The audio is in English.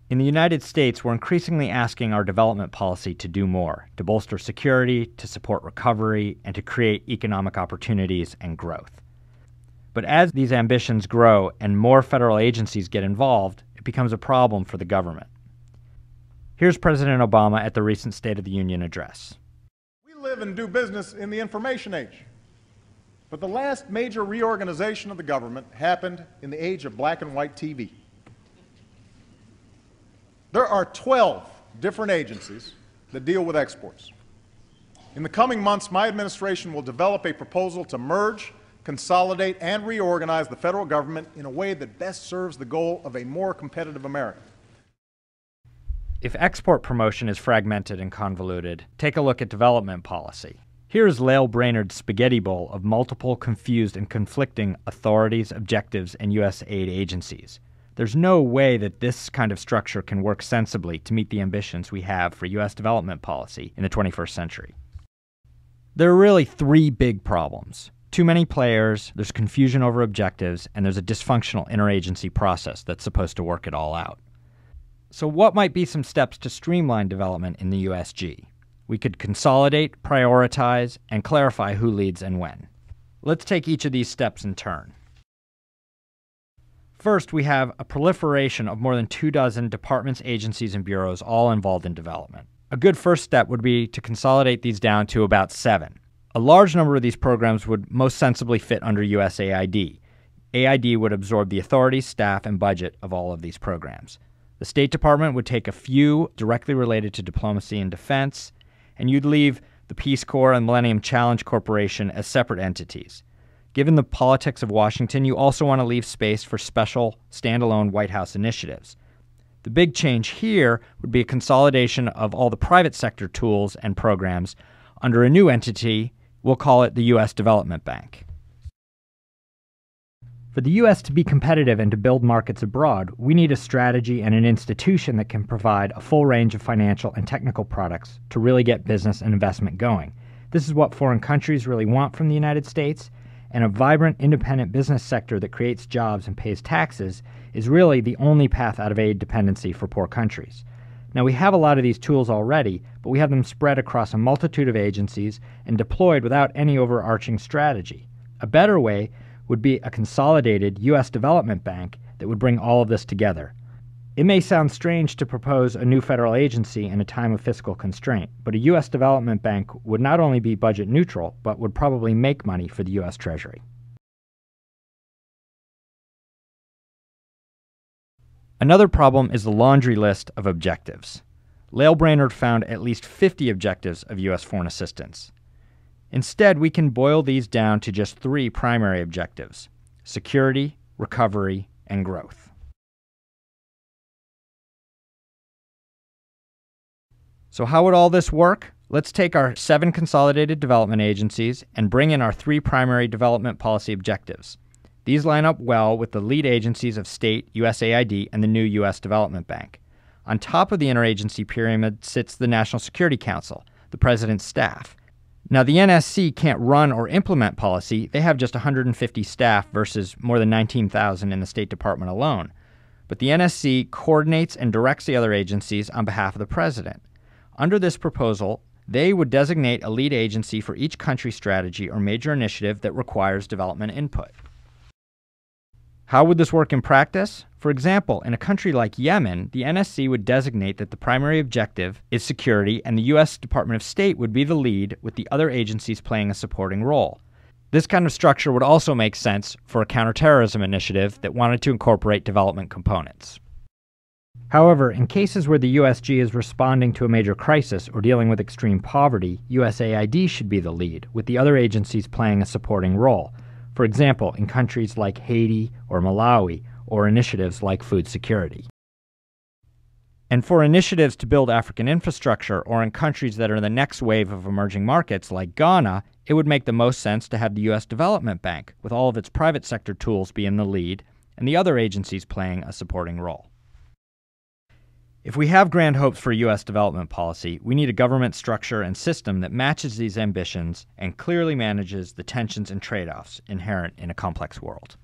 In the United States, we're increasingly asking our development policy to do more, to bolster security, to support recovery, and to create economic opportunities and growth. But as these ambitions grow and more federal agencies get involved, it becomes a problem for the government. Here's President Obama at the recent State of the Union address. We live and do business in the information age. But the last major reorganization of the government happened in the age of black and white TV. There are 12 different agencies that deal with exports. In the coming months, my administration will develop a proposal to merge, consolidate, and reorganize the federal government in a way that best serves the goal of a more competitive America. If export promotion is fragmented and convoluted, take a look at development policy. Here is Lael Brainard's spaghetti bowl of multiple, confused, and conflicting authorities, objectives, and USAID agencies. There's no way that this kind of structure can work sensibly to meet the ambitions we have for U.S. development policy in the 21st century. There are really three big problems. Too many players, there's confusion over objectives, and there's a dysfunctional interagency process that's supposed to work it all out. So what might be some steps to streamline development in the USG? We could consolidate, prioritize, and clarify who leads and when. Let's take each of these steps in turn. First, we have a proliferation of more than 24 departments, agencies, and bureaus all involved in development. A good first step would be to consolidate these down to about 7. A large number of these programs would most sensibly fit under USAID. AID would absorb the authority, staff, and budget of all of these programs. The State Department would take a few directly related to diplomacy and defense, and you'd leave the Peace Corps and Millennium Challenge Corporation as separate entities. Given the politics of Washington, you also want to leave space for special, standalone White House initiatives. The big change here would be a consolidation of all the private sector tools and programs under a new entity. We'll call it the U.S. Development Bank. For the U.S. to be competitive and to build markets abroad, we need a strategy and an institution that can provide a full range of financial and technical products to really get business and investment going. This is what foreign countries really want from the United States, and a vibrant, independent business sector that creates jobs and pays taxes is really the only path out of aid dependency for poor countries. Now, we have a lot of these tools already, but we have them spread across a multitude of agencies and deployed without any overarching strategy. A better way would be a consolidated U.S. development bank that would bring all of this together. It may sound strange to propose a new federal agency in a time of fiscal constraint, but a U.S. development bank would not only be budget neutral, but would probably make money for the U.S. Treasury. Another problem is the laundry list of objectives. Lael Brainard found at least 50 objectives of U.S. foreign assistance. Instead, we can boil these down to just 3 primary objectives: security, recovery, and growth. So how would all this work? Let's take our 7 consolidated development agencies and bring in our 3 primary development policy objectives. These line up well with the lead agencies of state, USAID, and the new U.S. Development Bank. On top of the interagency pyramid sits the National Security Council, the President's staff. Now, the NSC can't run or implement policy. They have just 150 staff versus more than 19,000 in the State Department alone. But the NSC coordinates and directs the other agencies on behalf of the President. Under this proposal, they would designate a lead agency for each country strategy or major initiative that requires development input. How would this work in practice? For example, in a country like Yemen, the NSC would designate that the primary objective is security, and the U.S. Department of State would be the lead, with the other agencies playing a supporting role. This kind of structure would also make sense for a counterterrorism initiative that wanted to incorporate development components. However, in cases where the USG is responding to a major crisis or dealing with extreme poverty, USAID should be the lead, with the other agencies playing a supporting role. For example, in countries like Haiti or Malawi, or initiatives like food security. And for initiatives to build African infrastructure, or in countries that are the next wave of emerging markets like Ghana, it would make the most sense to have the U.S. Development Bank, with all of its private sector tools, be in the lead, and the other agencies playing a supporting role. If we have grand hopes for U.S. development policy, we need a government structure and system that matches these ambitions and clearly manages the tensions and trade-offs inherent in a complex world.